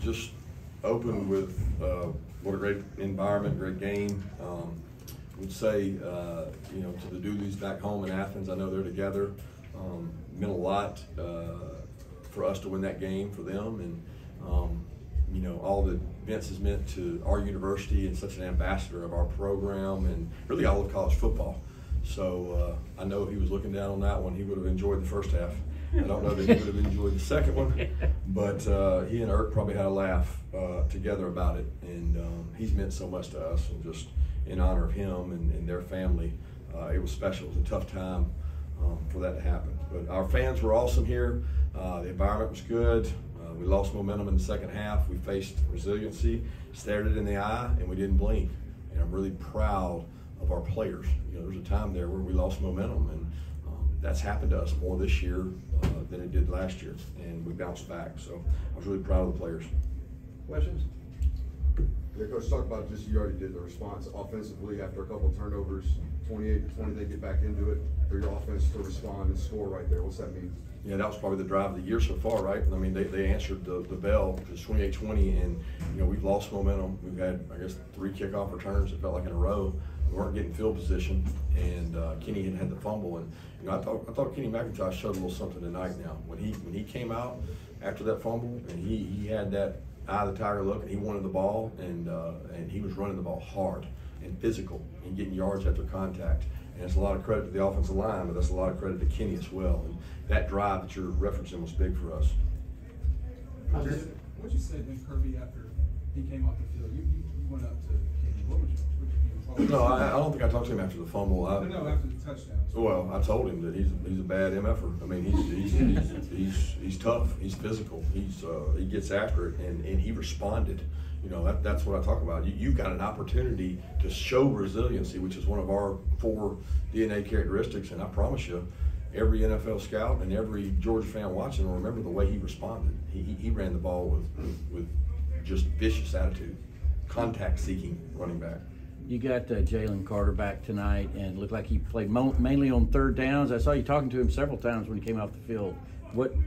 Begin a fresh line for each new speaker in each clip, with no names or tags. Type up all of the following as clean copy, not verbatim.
Just open with what a great environment, great game. Would say, you know, to the Doolies back home in Athens, I know they're together. Meant a lot for us to win that game for them, and you know, all that Vince has meant to our university and such an ambassador of our program and really all of college football. So I know if he was looking down on that one, he would have enjoyed the first half. I don't know that he would have enjoyed the second one, but he and Irk probably had a laugh together about it, and he's meant so much to us, and just in honor of him and their family, it was special. It was a tough time for that to happen. But our fans were awesome here. The environment was good. We lost momentum in the second half. We faced resiliency, stared it in the eye, and we didn't blink. And I'm really proud of our players. You know, there was a time there where we lost momentum, and that's happened to us more this year than it did last year, and we bounced back. So I was really proud of the players.
Questions? Yeah, Coach, talk about just, you already did the response offensively after a couple of turnovers, 28-20, they get back into it. For your offense to respond and score right there, what's that mean?
Yeah, that was probably the drive of the year so far, right? I mean, they answered the bell. It's 28-20, and you know, we've lost momentum. We've had, I guess, 3 kickoff returns, it felt like, in a row. We weren't getting field position, and Kenny had the fumble. And you know, I thought Kenny McIntosh showed a little something tonight. Now, when he came out after that fumble, and he had that eye of the tiger look, and he wanted the ball, and he was running the ball hard and physical and getting yards after contact. And it's a lot of credit to the offensive line, but that's a lot of credit to Kenny as well. And that drive that you're referencing was big for us.
What'd you say to Kirby after he came off the field? You went up to Kenny. What would you
No, I don't think I talked to him after the fumble.
No, after the touchdown.
Well, I told him that he's a bad MFer. I mean, he's tough. He's physical. He gets after it, and he responded. You know, that's what I talk about. You've got an opportunity to show resiliency, which is one of our 4 DNA characteristics, and I promise you, every NFL scout and every Georgia fan watching will remember the way he responded. He ran the ball with just vicious attitude, contact-seeking running back.
You got Jalen Carter back tonight, and it looked like he played mainly on 3rd downs. I saw you talking to him several times when he came off the field.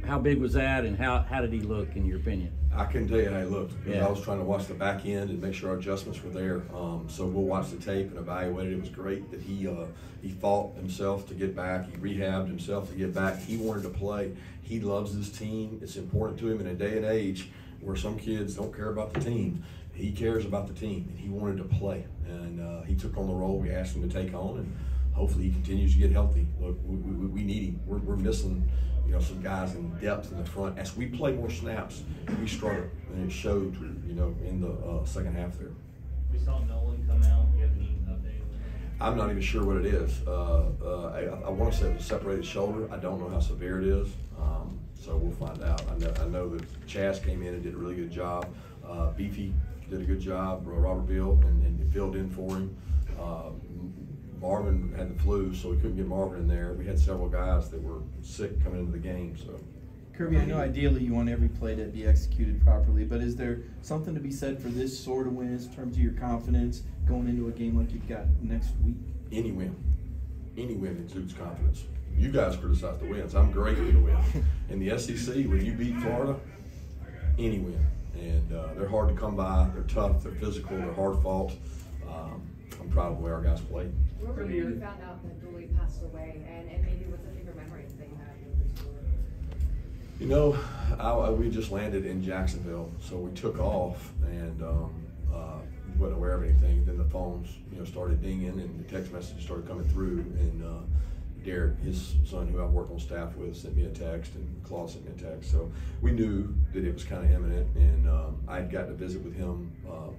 How big was that, and how did he look, in your opinion?
I couldn't tell you how he looked, because
yeah.
I was trying to watch the back end and make sure our adjustments were there. So we'll watch the tape and evaluate it. It was great that he fought himself to get back. He rehabbed himself to get back. He wanted to play. He loves this team. It's important to him in a day and age where some kids don't care about the team. He cares about the team, and he wanted to play. And he took on the role we asked him to take on, and hopefully he continues to get healthy. Look, we need him. We're missing, you know, some guys in depth in the front. As we play more snaps, we struggle, and it showed, you know, in the second half there.
We saw Nolan come out. You have any update?
I'm not even sure what it is. I want to say it was a separated shoulder. I don't know how severe it is, so we'll find out. I know that Chaz came in and did a really good job. Beefy did a good job, Robert Beal, and filled in for him. Marvin had the flu, so we couldn't get Marvin in there. We had several guys that were sick coming into the game. So,
Kirby, I know ideally you want every play to be executed properly, but is there something to be said for this sort of win in terms of your confidence going into a game like you've got next week?
Any win exudes confidence. You guys criticize the wins. I'm grateful to win. In the SEC, when you beat Florida, any win. And they're hard to come by. They're tough. They're physical. They're hard fought. I'm proud of the way our guys played.
Where were you when you found out that Dooley passed away, and maybe what's a favorite memory that you have with this story?
You know, we just landed in Jacksonville, so we took off and wasn't aware of anything. Then the phones, you know, started dinging, and the text messages started coming through. And Derek, his son, who I worked on staff with, sent me a text, and Claude sent me a text. So we knew that it was kind of imminent, and I had gotten to visit with him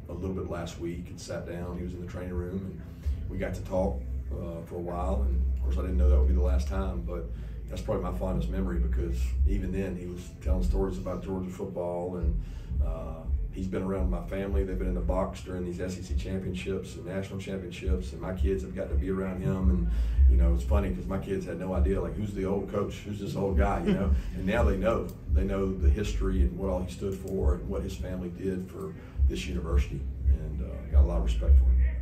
a little bit last week and sat down. He was in the training room, and we got to talk for a while. And of course, I didn't know that would be the last time, but that's probably my fondest memory, because even then he was telling stories about Georgia football, and he's been around my family. They've been in the box during these SEC championships and national championships, and my kids have got to be around him. And you know, it's funny because my kids had no idea, like, who's the old coach, who's this old guy, you know? And now they know. They know the history and what all he stood for and what his family did for this university, and got a lot of respect for him.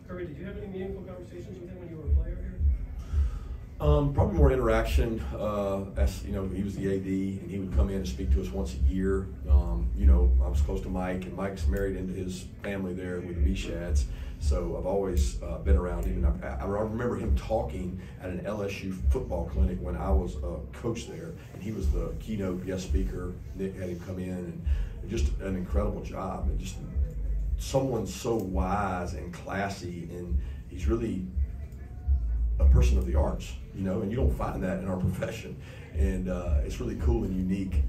Kirby, did you have any meaningful conversations with him when you were a player here?
Probably more interaction. As you know, he was the AD, and he would come in and speak to us once a year. You know, I was close to Mike, and Mike's married into his family there with the Meshads, so I've always been around him. And I remember him talking at an LSU football clinic when I was a coach there, and he was the keynote guest speaker. Nick had him come in, and just an incredible job, and just someone so wise and classy, and he's really a person of the arts, you know, and you don't find that in our profession. And it's really cool and unique,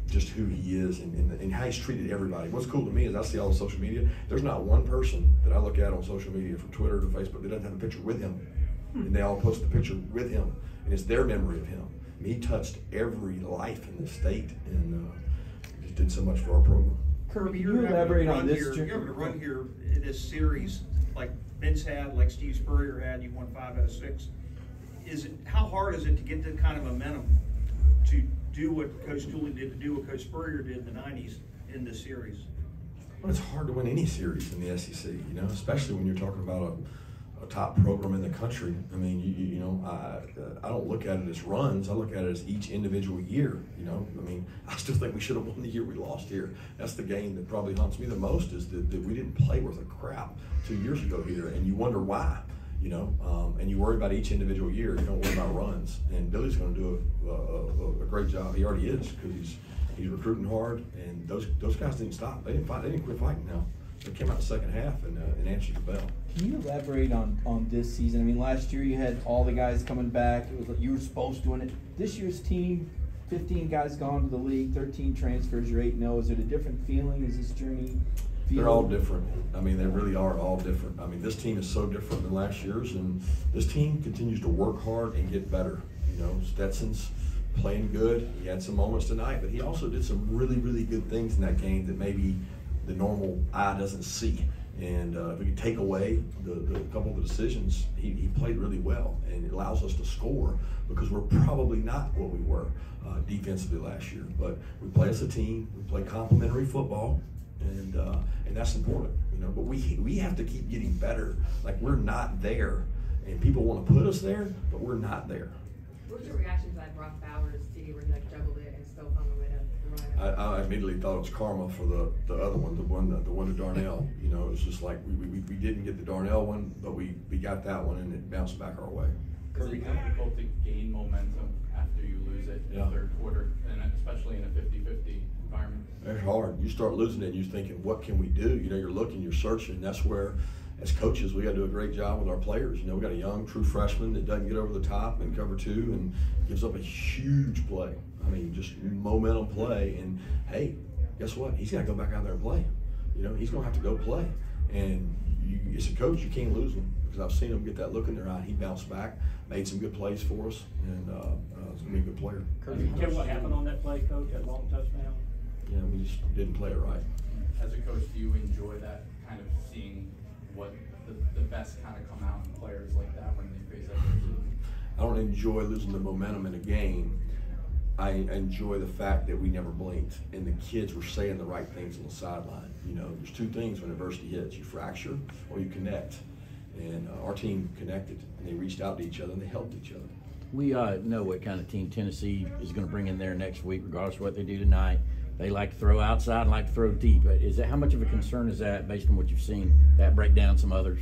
just who he is and how he's treated everybody. What's cool to me is I see all the social media. There's not one person that I look at on social media, from Twitter to Facebook, that doesn't have a picture with him. And they all post a picture with him, and it's their memory of him. I mean, he touched every life in the state, and just did so much for our program.
Kirby, you elaborate on this.
You're able to run here in this series like Vince had, like Steve Spurrier had. You won 5 out of 6. How hard is it to get that kind of momentum to do what Coach Dooley did, to do what Coach Spurrier did in the 90s in this series?
Well, it's hard to win any series in the SEC, you know, especially when you're talking about a top program in the country. I mean, you know, I don't look at it as runs. I look at it as each individual year, you know. I mean, I still think we should have won the year we lost here. That's the game that probably haunts me the most, is that we didn't play worth a crap 2 years ago here, and you wonder why, you know. And you worry about each individual year. You don't worry about runs. And Billy's going to do a great job. He already is, because he's recruiting hard, and those guys didn't stop. They didn't fight. They didn't quit fighting now. They came out the second half and answered the bell.
Can you elaborate on this season? I mean, last year you had all the guys coming back. It was like you were supposed to win it. This year's team, 15 guys gone to the league, 13 transfers. You're 8-0. Is it a different feeling? Is this journey?
They're all different. I mean, they really are all different. I mean, this team is so different than last year's, and this team continues to work hard and get better. You know, Stetson's playing good. He had some moments tonight, but he also did some really, really good things in that game that maybe the normal eye doesn't see. And if we could take away the couple of the decisions, he played really well, and it allows us to score, because we're probably not what we were defensively last year. But we play as a team, we play complementary football, and that's important, you know. But we have to keep getting better. Like, we're not there, and people want to put us there, but we're not there.
What was your reaction to that Brock Bowers CD where he like juggled it and still found the way to run it?
I immediately thought it was karma for the other one, the one to Darnell. You know, it was just like we didn't get the Darnell one, but we got that one, and it bounced back our way.
Is it difficult to gain momentum after you lose it in the third quarter, and especially in a 50-50 environment?
It's hard. You start losing it, and you're thinking, what can we do? You know, you're looking, you're searching. That's where, as coaches, we got to do a great job with our players. You know, we got a young, true freshman that doesn't get over the top in cover 2 and gives up a huge play. I mean, just momentum play. And hey, guess what? He's got to go back out there and play. You know, he's going to have to go play. And as a coach, you can't lose him, because I've seen him get that look in their eye. He bounced back, made some good plays for us, and he's going to be a good player.
Did you care what happened on that play, Coach, that long touchdown?
Yeah, we just didn't play it right.
As a coach, do you enjoy that kind of seeing what the best kind of come out in players like that when they face adversity?
I don't enjoy losing the momentum in a game. I enjoy the fact that we never blinked, and the kids were saying the right things on the sideline. You know, there's 2 things when adversity hits: you fracture or you connect. And our team connected, and they reached out to each other, and they helped each other.
We know what kind of team Tennessee is going to bring in there next week, regardless of what they do tonight. They like to throw outside and like to throw deep. How much of a concern is that, based on what you've seen, that break down some others?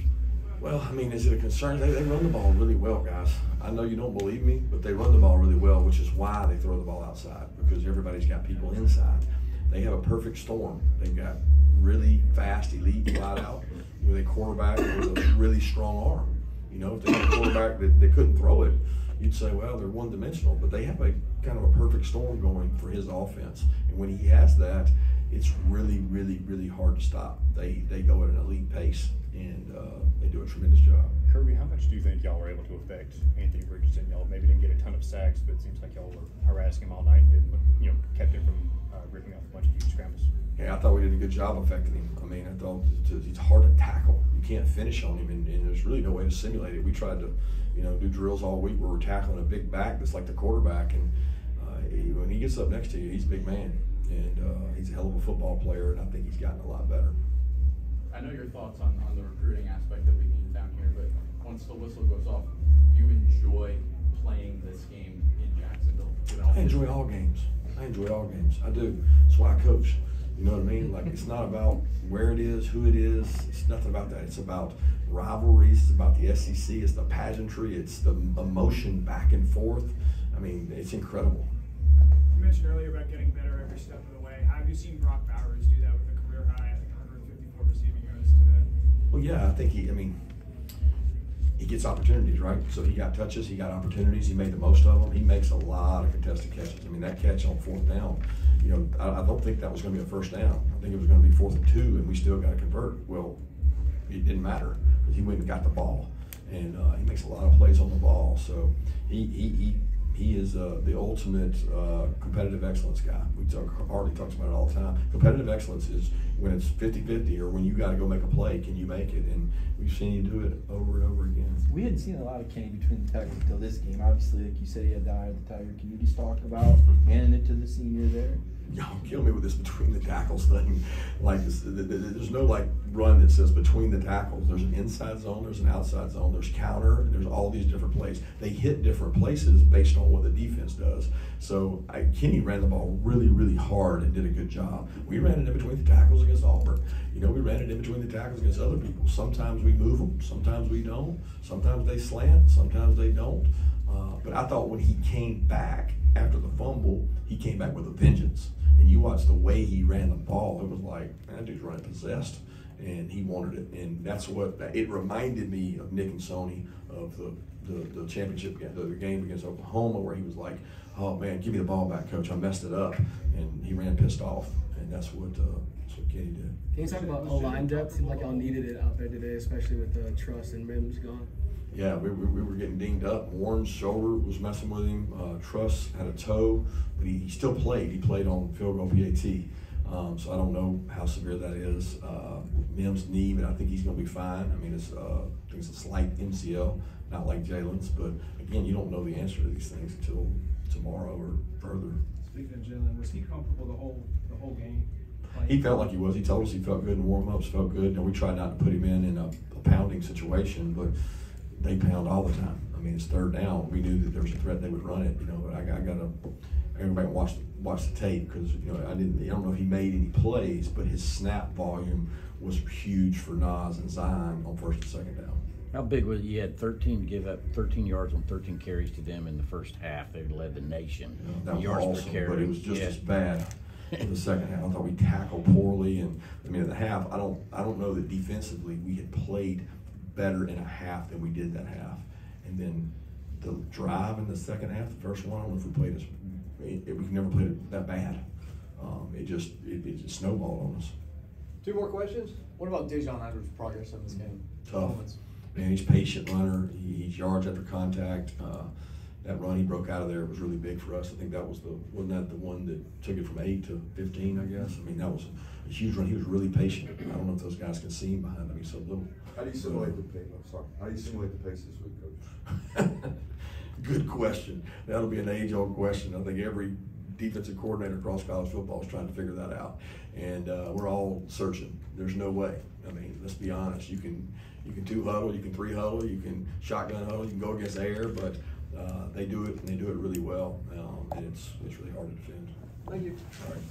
Well, I mean, is it a concern? They run the ball really well, guys. I know you don't believe me, but they run the ball really well, which is why they throw the ball outside, because everybody's got people inside. They have a perfect storm. They've got really fast, elite wideout with a quarterback with a really strong arm. You know, if they had a quarterback that they couldn't throw it, you'd say, well, they're one-dimensional. But they have a kind of a perfect storm going for his offense. And when he has that, it's really, really, really hard to stop. They go at an elite pace, and they do a tremendous job.
Kirby, how much do you think y'all were able to affect Anthony Richardson? Y'all maybe didn't get a ton of sacks, but it seems like y'all were harassing him all night and kept him from ripping off a bunch of huge scrambles.
Yeah, I thought we did a good job affecting him. I mean, I thought he's hard to tackle. You can't finish on him, and there's really no way to simulate it. We tried to, do drills all week where we're tackling a big back that's like the quarterback, and when he gets up next to you, he's a big man, and he's a hell of a football player, and I think he's gotten a lot better.
I know your thoughts on the recruiting aspect of the game down here, but once the whistle goes off, do you enjoy playing this game in Jacksonville?
I enjoy all games. I do. That's why I coach. You know what I mean? Like, it's not about where it is, who it is. It's nothing about that. It's about rivalries. It's about the SEC. It's the pageantry. It's the emotion back and forth. I mean, it's incredible.
You mentioned earlier about getting better every step of the way. How have you seen Brock Bowers do that with a career high, I think, 154 receiving yards today?
Well, yeah, I think he gets opportunities, right? So he got touches, he got opportunities, he made the most of them. He makes a lot of contested catches. I mean, that catch on 4th down, you know, I don't think that was going to be a first down. I think it was going to be 4th and 2, and we still got to convert. Well, it didn't matter because he went and got the ball, and he makes a lot of plays on the ball. So he is the ultimate competitive excellence guy. Hardy talks about it all the time. Competitive excellence is when it's 50-50 or when you got to go make a play, can you make it? And we've seen you do it over and over again.
We hadn't seen a lot of Kenny between the tackles until this game. Obviously, like you said, he had the eye of the tiger. Can you just talk about handing it to the senior there?
Y'all kill me with this between the tackles thing. Like, there's no like run that says between the tackles. There's an inside zone, there's an outside zone, there's counter, and there's all these different plays. They hit different places based on what the defense does. So Kenny ran the ball really, really hard and did a good job. We ran it in between the tackles against Auburn. You know, we ran it in between the tackles against other people. Sometimes we move them, sometimes we don't. Sometimes they slant, sometimes they don't. But I thought when he came back after the fumble, he came back with a vengeance. And you watch the way he ran the ball, it was like, man, that dude's running possessed, and he wanted it. And that's what, it reminded me of Nick and Sony of the championship game, the game against Oklahoma, where he was like, oh man, give me the ball back, coach, I messed it up. And he ran pissed off, and that's what Kenny did.
Can you talk about O-line depth? Seemed like y'all needed it out there today, especially with Truss and Mims gone.
Yeah, we were getting dinged up. Warren's shoulder was messing with him. Truss had a toe, but he still played. He played on field goal PAT. So I don't know how severe that is. Mims' knee, but I think he's going to be fine. I mean, I think it's a slight MCL, not like Jalen's. But again, you don't know the answer to these things until tomorrow or further.
Speaking of Jalen, was he comfortable the whole game?
He felt like he was. He told us he felt good in warm-ups, felt good. And we tried not to put him in a pounding situation, but they pound all the time. I mean, it's 3rd down. We knew that there was a threat they would run it, you know. But I got to go back and watch the tape because, you know, I don't know if he made any plays, but his snap volume was huge for Nas and Zion on 1st and 2nd down.
How big was it? You had 13 to give up 13 yards on 13 carries to them in the first half. They led the nation.
That was
yards
awesome,
per carry.
but it was just as bad in the second half. I thought we tackled poorly, and I mean, in the half, I don't know that defensively we had played better in a half than we did that half. And then the drive in the second half, the first one, I don't know if we played as we've never played it that bad. It just snowballed on us.
2 more questions. What about Dejon Andrews' progress in this game?
Tough. Man, he's a patient runner. He's yards after contact. That run he broke out of there was really big for us. I think that was wasn't that the one that took it from 8 to 15, I guess? I mean, that was a huge run. He was really patient. I don't know if those guys can see him behind him. He's so little.
How do you simulate the pace? I'm sorry. How do you simulate the pace this week, Coach?
Good question. That'll be an age-old question. I think every defensive coordinator across college football is trying to figure that out, and we're all searching. There's no way. I mean, let's be honest. You can 2 huddle, you can 3 huddle, you can shotgun huddle, you can go against air, but they do it, and they do it really well, and it's really hard to defend.
Thank you.
All right.